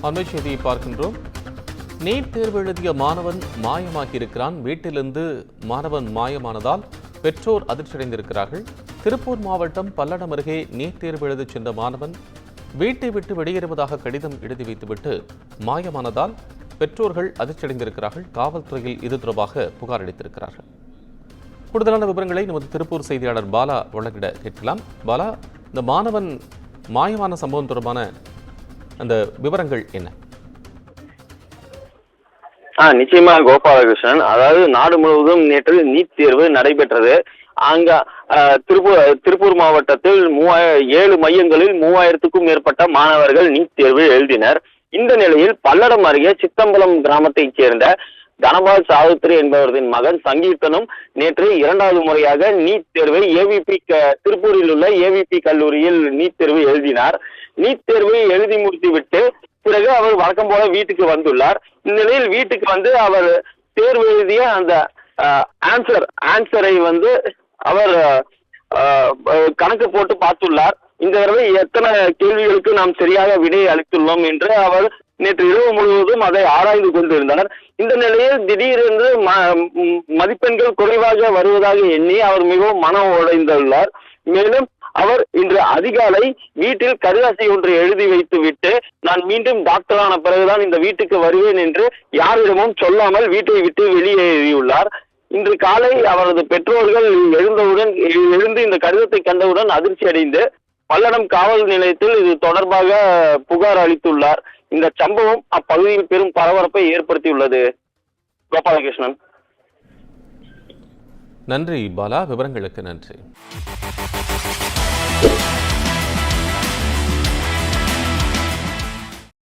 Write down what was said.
அண்மை செய்தியை பார்க்கின்றோம். நீட் தேர்வு எழுதிய மாணவன் மாயமாகியிருக்கிறான். வீட்டிலிருந்து மாணவன் மாயமானதால் பெற்றோர் அதிர்ச்சியடைந்திருக்கிறார்கள். திருப்பூர் மாவட்டம் பல்லடம் அருகே நீட் தேர்வு எழுதச் சென்ற மாணவன் வீட்டை விட்டு வெளியேறுவதாக கடிதம் எழுதி வைத்துவிட்டு மாயமானதால் பெற்றோர்கள் அதிர்ச்சியடைந்திருக்கிறார்கள். காவல்துறையில் இது தொடர்பாக புகார் அளித்திருக்கிறார்கள். கூடுதலான விவரங்களை நமது திருப்பூர் செய்தியாளர் பாலா வழங்கிட கேட்கலாம். பாலா, இந்த மாணவன் மாயமான சம்பவம் தொடர்பான அந்த விவரங்கள் என்ன? நிச்சயமா கோபாலகிருஷ்ணன், அதாவது நாடு முழுவதும் நேற்று நீட் தேர்வு நடைபெற்றது. அங்க திருப்பூர் மாவட்டத்தில் 7 மையங்களில் 3000க்கும் மேற்பட்ட மாணவர்கள் நீட் தேர்வு எழுதினர். இந்த நிலையில் பல்லடம் அருகே சித்தம்பலம் கிராமத்தைச் சேர்ந்த தனபால் சாவித்ரி என்பவரின் மகன் சங்கீர்த்தனும் நேற்று 2வது முறையாக நீட் தேர்வை திருப்பூரில் உள்ள ஏவிபி கல்லூரியில் நீட் தேர்வு எழுதினார். நீட் தேர்வை எழுதி முடித்துவிட்டு பிறகு அவர் வழக்கம் போல வீட்டுக்கு வந்துள்ளார். இந்நிலையில் வீட்டுக்கு வந்து அவர் தேர்வு எழுதிய அந்த ஆன்சரை அவர் கணக்கு போட்டு பார்த்துள்ளார். இந்த தடவை எத்தனை கேள்விகளுக்கு நாம் சரியாக விடை அளித்துள்ளோம் என்று அவர் நேற்று இரவு முழுவதும் அதை ஆராய்ந்து கொண்டிருந்தனர். இந்த நிலையில் திடீரென்று மதிப்பெண்கள் குறைவாக வருவதாக எண்ணி அவர் மிகவும் மனம் உடைந்துள்ளார். மேலும் அவர் இன்று அதிகாலை வீட்டில் கடிதாசி ஒன்று எழுதி வைத்து விட்டு, நான் மீண்டும் டாக்டரான பிறகுதான் இந்த வீட்டுக்கு வருவேன் என்று யாரிடமும் சொல்லாமல் வீட்டை விட்டு வெளியேறியுள்ளார். இன்று காலை அவரது பெற்றோர்கள் எழுந்து இந்த கடிதத்தை கண்டவுடன் அதிர்ச்சி அடைந்து பல்லடம் காவல் நிலையத்தில் இது தொடர்பாக புகார் அளித்துள்ளார். இந்த சம்பவம் அப்பகுதியில் பெரும் பரபரப்பை ஏற்படுத்தியுள்ளது. கோபாலகிருஷ்ணன். நன்றி பாலா, விவரங்களுக்கு நன்றி.